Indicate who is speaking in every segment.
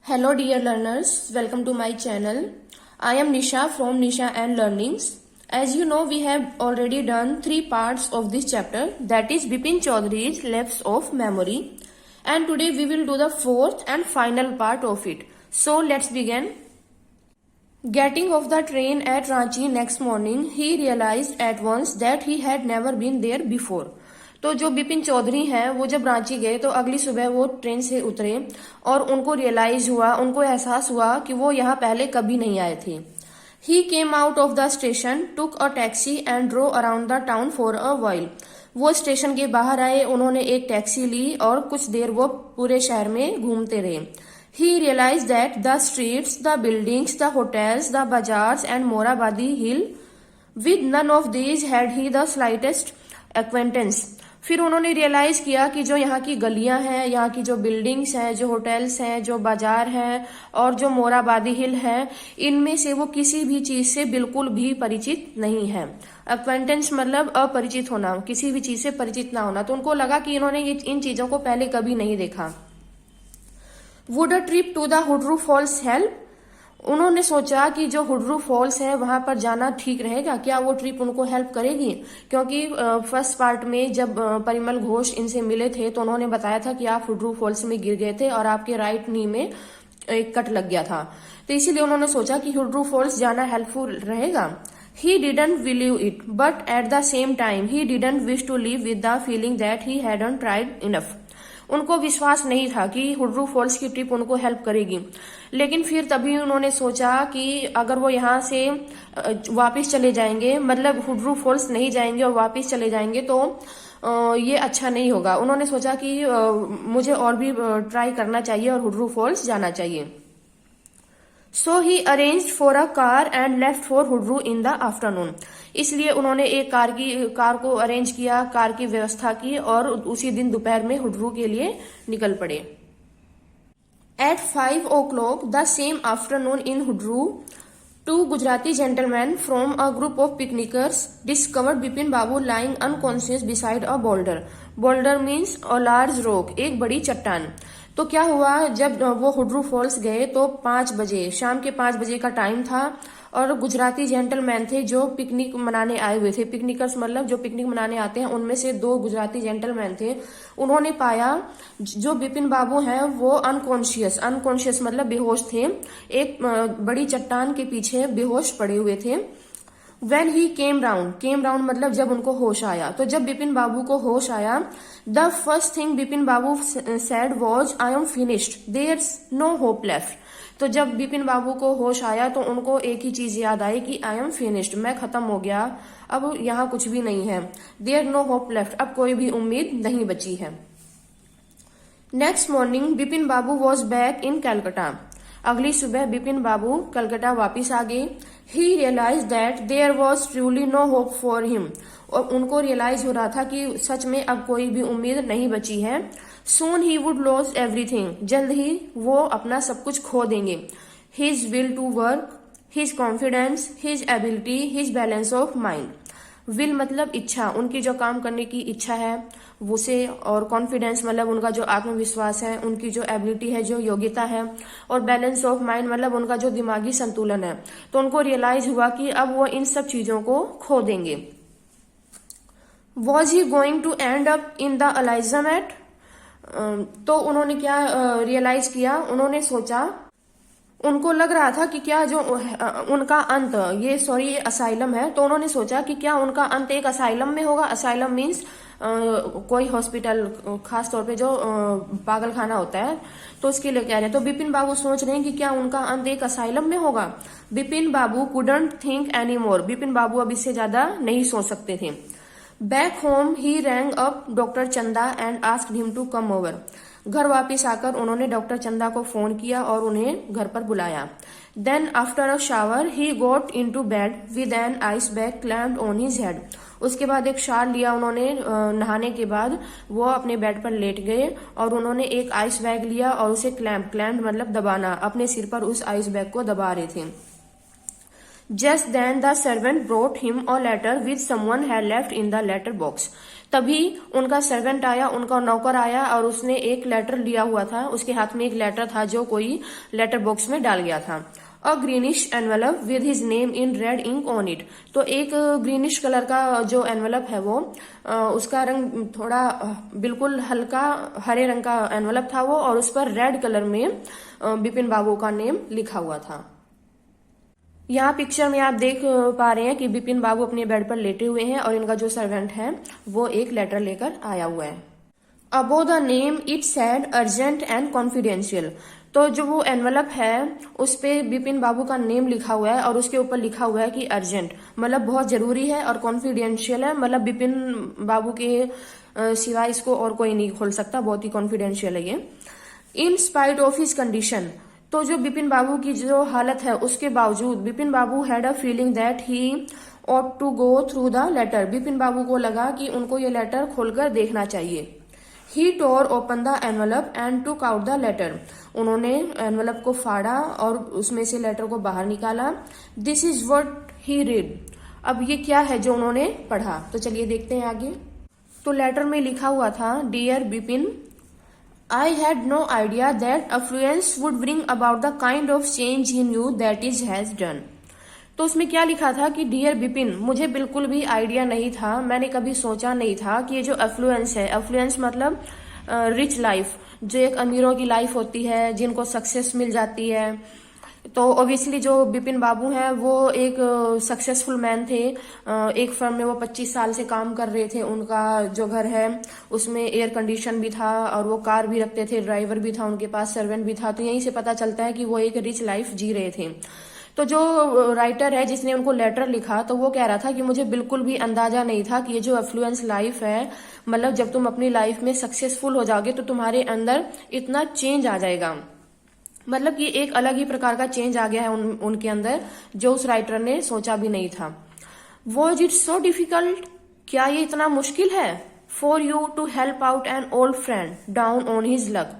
Speaker 1: Hello dear learners, welcome to my channel. I am Nisha from Nisha and Learnings. As you know, we have already done 3 parts of this chapter, that is Bipin Chaudhary's Lapse of Memory, and today we will do the 4th and final part of it. So let's begin. Getting off the train at Ranchi next morning, he realized at once that he had never been there before. तो जो बिपिन चौधरी हैं वो जब रांची गए तो अगली सुबह वो ट्रेन से उतरे और उनको रियलाइज हुआ, उनको एहसास हुआ कि वो यहाँ पहले कभी नहीं आए थे. He came out of the station, took a taxi and drove around the town for a while. वो स्टेशन के बाहर आए, उन्होंने एक टैक्सी ली और कुछ देर वो पूरे शहर में घूमते रहे. He realized that the streets, the buildings, the hotels, the bazaars and Morabadi Hill, with none of these had he the slightest acquaintance. फिर उन्होंने रियलाइज किया कि जो यहाँ की गलियां हैं, यहाँ की जो बिल्डिंग्स हैं, जो होटल्स हैं, जो बाजार हैं और जो मोराबादी हिल है, इनमें से वो किसी भी चीज से बिल्कुल भी परिचित नहीं है. एक्वेंटेंस मतलब अपरिचित होना, किसी भी चीज से परिचित ना होना. तो उनको लगा कि इन्होंने इन चीजों को पहले कभी नहीं देखा. Would a trip to the Hudru Falls help. उन्होंने सोचा कि जो हुड्रू फॉल्स है वहां पर जाना ठीक रहेगा, क्या वो ट्रिप उनको हेल्प करेगी. क्योंकि फर्स्ट पार्ट में जब परिमल घोष इनसे मिले थे तो उन्होंने बताया था कि आप हुड्रू फॉल्स में गिर गए थे और आपके राइट नी में एक कट लग गया था. तो इसीलिए उन्होंने सोचा कि हुड्रू फॉल्स जाना हेल्पफुल रहेगा. He didn't believe it, but at the same time he didn't wish to live with the feeling that he hadn't tried enough. उनको विश्वास नहीं था कि हुड्रू फॉल्स की ट्रिप उनको हेल्प करेगी. लेकिन फिर तभी उन्होंने सोचा कि अगर वो यहाँ से वापस चले जाएंगे, मतलब हुड्रू फॉल्स नहीं जाएंगे और वापस चले जाएंगे तो ये अच्छा नहीं होगा. उन्होंने सोचा कि मुझे और भी ट्राई करना चाहिए और हुड्रू फॉल्स जाना चाहिए. So he arranged for a car and left for Hudru in the afternoon. इसलिए उन्होंने एक कार को अरेंज किया, कार की व्यवस्था की और उसी दिन दोपहर में हुड्रू के लिए निकल पड़े. At 5 o'clock the same afternoon in Hudru, 2 Gujarati gentlemen from a group of picnickers discovered Bipin Babu lying unconscious beside a boulder. Boulder means a large rock, एक बड़ी चट्टान. तो क्या हुआ, जब वो हुड्रू फॉल्स गए तो 5 बजे, शाम के 5 बजे का टाइम था और गुजराती जेंटलमैन थे जो पिकनिक मनाने आए हुए थे. पिकनिकर्स मतलब जो पिकनिक मनाने आते हैं, उनमें से 2 गुजराती जेंटलमैन थे. उन्होंने पाया जो बिपिन बाबू हैं वो अनकॉन्शियस मतलब बेहोश थे, एक बड़ी चट्टान के पीछे बेहोश पड़े हुए थे. When he came round मतलब जब उनको होश आया. तो जब बिपिन बाबू को होश आया, the first thing Bipin Babu said was, I am finished, there's no hope left. तो जब बिपिन बाबू को होश आया तो उनको एक ही चीज याद आई कि I am finished, मैं खत्म हो गया, अब यहाँ कुछ भी नहीं है. There's no hope left, अब कोई भी उम्मीद नहीं बची है. Next morning Bipin Babu was back in Calcutta. अगली सुबह बिपिन बाबू कलकत्ता वापिस आ गए. He realise that there was truly no hope for him. और उनको रियलाइज हो रहा था कि सच में अब कोई भी उम्मीद नहीं बची है. Soon he would lose everything. जल्द ही वो अपना सब कुछ खो देंगे. His will to work, his confidence, his ability, his balance of mind. Will मतलब इच्छा, उनकी जो काम करने की इच्छा है उसे, और कॉन्फिडेंस मतलब उनका जो आत्मविश्वास है, उनकी जो एबिलिटी है, जो योग्यता है, और बैलेंस ऑफ माइंड मतलब उनका जो दिमागी संतुलन है. तो उनको रियलाइज हुआ कि अब वो इन सब चीजों को खो देंगे. Was he going to end up in the अलाइजामेट. तो उन्होंने क्या रियलाइज किया, उन्होंने सोचा, उनको लग रहा था कि क्या जो उनका अंत, ये असाइलम है, तो उन्होंने सोचा कि क्या उनका अंत एक असाइलम में होगा. असाइलम मीन्स कोई हॉस्पिटल, खास तौर पे जो पागल खाना होता है, तो उसके लिए कह रहे हैं. तो बिपिन बाबू सोच रहे हैं कि क्या उनका अंत एक असाइलम में होगा. Bipin Babu couldn't think any more. Bipin Babu अब इससे ज्यादा नहीं सोच सकते थे. Back home he rang up doctor Chanda and asked him to come over. घर वापिस आकर उन्होंने डॉक्टर चंदा को फोन किया और उन्हें घर पर बुलाया. Then after a shower he got into bed with an ice bag clamped on his head. उसके बाद एक शाल लिया उन्होंने. नहाने के बाद वो अपने बेड पर लेट गए और उन्होंने एक आइस बैग लिया और उसे क्लैम्प मतलब दबाना, अपने सिर पर उस आइस बैग को दबा रहे थे. Just then the servant brought him a letter which someone had left in the letter box. तभी उनका सर्वेंट आया, उनका नौकर आया और उसने एक लेटर लिया हुआ था, उसके हाथ में एक लेटर था जो कोई लेटर बॉक्स में डाल गया था। A greenish envelope with his name in red ink on it. तो एक ग्रीनिश कलर का जो एनवेलप है वो उसका रंग थोड़ा बिल्कुल हल्का हरे रंग का एनवेलप था वो, और उस पर रेड कलर में बिपिन बाबू का नेम लिखा हुआ था। यहाँ पिक्चर में आप देख पा रहे हैं कि बिपिन बाबू अपने बेड पर लेटे हुए हैं और इनका जो सर्वेंट है वो एक लेटर लेकर आया हुआ है। Above the name it said urgent and confidential. तो जो वो एनवलप है उस पे बिपिन बाबू का नेम लिखा हुआ है और उसके ऊपर लिखा हुआ है कि अर्जेंट मतलब बहुत जरूरी है, और कॉन्फिडेंशियल है मतलब बिपिन बाबू के सिवाय इसको और कोई नहीं खोल सकता, बहुत ही कॉन्फिडेंशियल है ये। In spite of his condition. तो जो बिपिन बाबू की जो हालत है उसके बावजूद Bipin Babu had a feeling that he ought to go through the letter. Bipin Babu को लगा कि उनको ये लेटर खोलकर देखना चाहिए। He tore open the envelope and took out the letter. उन्होंने एनवलप को फाड़ा और उसमें से लेटर को बाहर निकाला। This is what he read. अब ये क्या है जो उन्होंने पढ़ा, तो चलिए देखते हैं आगे। तो लेटर में लिखा हुआ था, dear Bipin, I had no idea that affluence would bring about the kind of change in you that it has done। तो उसमें क्या लिखा था कि डियर बिपिन, मुझे बिल्कुल भी आइडिया नहीं था, मैंने कभी सोचा नहीं था कि ये जो अफ्लुएंस है, अफ्लुएंस मतलब रिच लाइफ, जो एक अमीरों की लाइफ होती है जिनको सक्सेस मिल जाती है। तो ऑब्वियसली जो बिपिन बाबू हैं वो एक सक्सेसफुल मैन थे। एक फर्म में वो 25 साल से काम कर रहे थे। उनका जो घर है उसमें एयर कंडीशन भी था और वो कार भी रखते थे, ड्राइवर भी था उनके पास, सर्वेंट भी था। तो यहीं से पता चलता है कि वो एक रिच लाइफ जी रहे थे। तो जो राइटर है जिसने उनको लेटर लिखा, तो वो कह रहा था कि मुझे बिल्कुल भी अंदाजा नहीं था कि ये जो अफ्लुएंस लाइफ है, मतलब जब तुम अपनी लाइफ में सक्सेसफुल हो जाओगे तो तुम्हारे अंदर इतना चेंज आ जाएगा। मतलब कि एक अलग ही प्रकार का चेंज आ गया है उनके अंदर, जो उस राइटर ने सोचा भी नहीं था। वॉज इट सो डिफिकल्ट, क्या ये इतना मुश्किल है, for you to help out an old friend down on his luck.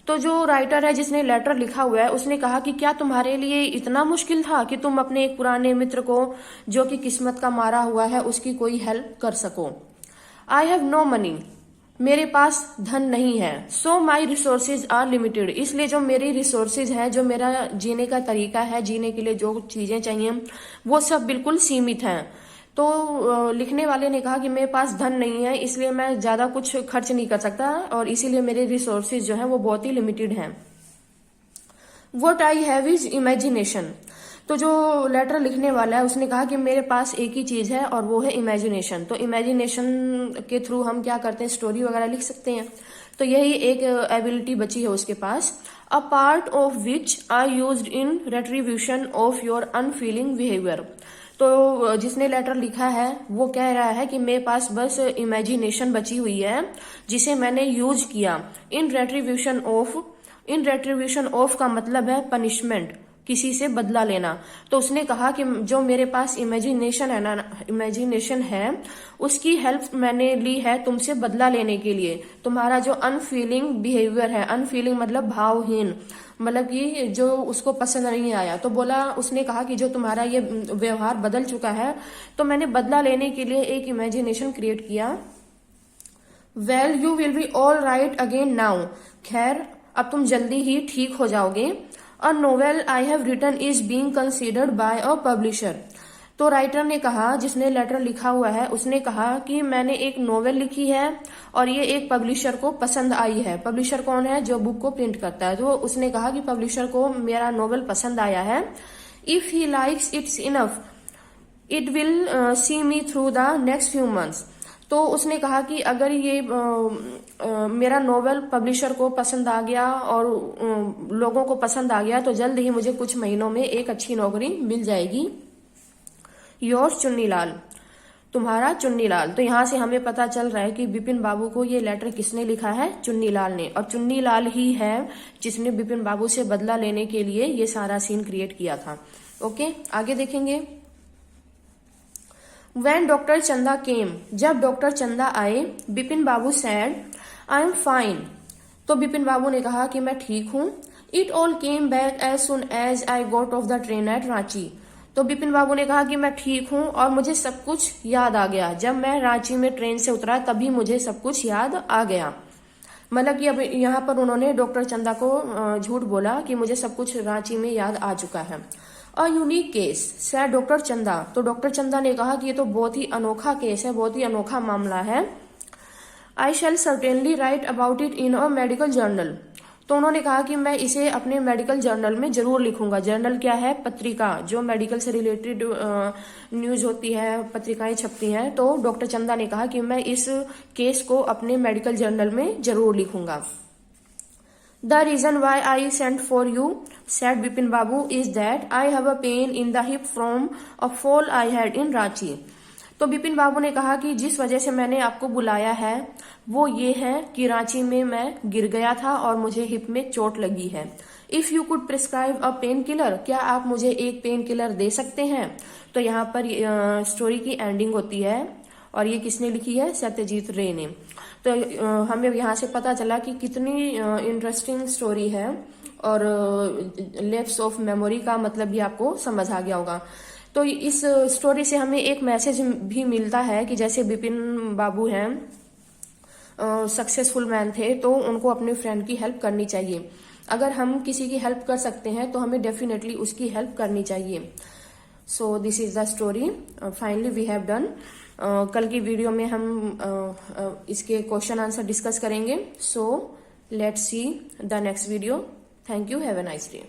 Speaker 1: तो जो राइटर है जिसने लेटर लिखा हुआ है उसने कहा कि क्या तुम्हारे लिए इतना मुश्किल था कि तुम अपने एक पुराने मित्र को जो कि किस्मत का मारा हुआ है उसकी कोई हेल्प कर सको। आई हैव नो मनी, मेरे पास धन नहीं है। सो माई रिसोर्सेज आर लिमिटेड, इसलिए जो मेरी रिसोर्सेज है, जो मेरा जीने का तरीका है, जीने के लिए जो चीजें चाहिए वो सब बिल्कुल सीमित हैं। तो लिखने वाले ने कहा कि मेरे पास धन नहीं है, इसलिए मैं ज्यादा कुछ खर्च नहीं कर सकता और इसीलिए मेरे रिसोर्सेज जो है वो बहुत ही लिमिटेड हैं। What I have is imagination. तो जो लेटर लिखने वाला है उसने कहा कि मेरे पास एक ही चीज है और वो है इमेजिनेशन। तो इमेजिनेशन के थ्रू हम क्या करते हैं, स्टोरी वगैरह लिख सकते हैं। तो यही एक एबिलिटी बची है उसके पास। A part of which are used in retribution of your unfeeling behaviour. तो जिसने लेटर लिखा है वो कह रहा है कि मेरे पास बस इमेजिनेशन बची हुई है जिसे मैंने यूज किया in retribution of. In retribution of का मतलब है पनिशमेंट, किसी से बदला लेना। तो उसने कहा कि जो मेरे पास इमेजिनेशन है ना, इमेजिनेशन है, उसकी हेल्प मैंने ली है तुमसे बदला लेने के लिए। तुम्हारा जो अनफीलिंग बिहेवियर है, अनफीलिंग मतलब भावहीन, मतलब कि जो उसको पसंद नहीं आया, तो बोला, उसने कहा कि जो तुम्हारा ये व्यवहार बदल चुका है तो मैंने बदला लेने के लिए एक इमेजिनेशन क्रिएट किया। Well you will be all right again now, खैर अब तुम जल्दी ही ठीक हो जाओगे। A novel I have written is being considered by a publisher. तो राइटर ने कहा, जिसने लेटर लिखा हुआ है उसने कहा कि मैंने एक नोवेल लिखी है और ये एक पब्लिशर को पसंद आई है। पब्लिशर कौन है, जो बुक को प्रिंट करता है। तो उसने कहा कि पब्लिशर को मेरा नोवेल पसंद आया है। If he likes it's enough it will see me through the next few months. तो उसने कहा कि अगर ये मेरा नोवेल पब्लिशर को पसंद आ गया और लोगों को पसंद आ गया तो जल्द ही मुझे कुछ महीनों में एक अच्छी नौकरी मिल जाएगी। योर्स चुन्नीलाल, तुम्हारा चुन्नीलाल। तो यहाँ से हमें पता चल रहा है कि बिपिन बाबू को ये लेटर किसने लिखा है, चुन्नीलाल ने। और चुन्नीलाल ही है जिसने बिपिन बाबू से बदला लेने के लिए ये सारा सीन क्रिएट किया था। ओके, आगे देखेंगे। When डॉक्टर चंदा केम, जब डॉक्टर चंदा आए, Bipin Babu said I am fine. तो बिपिन बाबू ने कहा कि मैं ठीक हूँ। It all came back as soon as I got off the train at Ranchi. तो बिपिन बाबू ने कहा कि मैं ठीक हूँ और मुझे सब कुछ याद आ गया। जब मैं रांची में ट्रेन से उतरा तभी मुझे सब कुछ याद आ गया। मतलब कि अब यहाँ पर उन्होंने डॉक्टर चंदा को झूठ बोला कि मुझे सब कुछ रांची में याद आ चुका है। A unique case sad doctor चंदा। तो डॉक्टर चंदा ने कहा कि ये तो बहुत ही अनोखा केस है, बहुत ही अनोखा मामला है। I shall certainly write about it in a medical journal. तो उन्होंने कहा कि मैं इसे अपने मेडिकल जर्नल में जरूर लिखूंगा। जर्नल क्या है? पत्रिका, जो मेडिकल से रिलेटेड न्यूज होती है, पत्रिकाएं छपती हैं। तो डॉक्टर चंदा ने कहा कि मैं इस केस को अपने मेडिकल जर्नल में जरूर लिखूंगा। The reason why I sent for you said Bipin Babu is that I have a pain in the hip from a fall I had in Ranchi. तो बिपिन बाबू ने कहा कि जिस वजह से मैंने आपको बुलाया है वो ये है कि रांची में मैं गिर गया था और मुझे हिप में चोट लगी है। If you could prescribe a pain killer, क्या आप मुझे एक पेन किलर दे सकते हैं? तो यहाँ पर स्टोरी की एंडिंग होती है और ये किसने लिखी है? सत्यजीत रे ने। तो हमें यहाँ से पता चला कि कितनी इंटरेस्टिंग स्टोरी है और लैप्स ऑफ मेमोरी का मतलब भी आपको समझ आ गया होगा। तो इस स्टोरी से हमें एक मैसेज भी मिलता है कि जैसे बिपिन बाबू हैं, सक्सेसफुल मैन थे, तो उनको अपने फ्रेंड की हेल्प करनी चाहिए। अगर हम किसी की हेल्प कर सकते हैं तो हमें डेफिनेटली उसकी हेल्प करनी चाहिए। So this is the story, finally we have done. कल की वीडियो में हम इसके क्वेश्चन आंसर डिस्कस करेंगे। So let's see the next video. Thank you, have a nice day.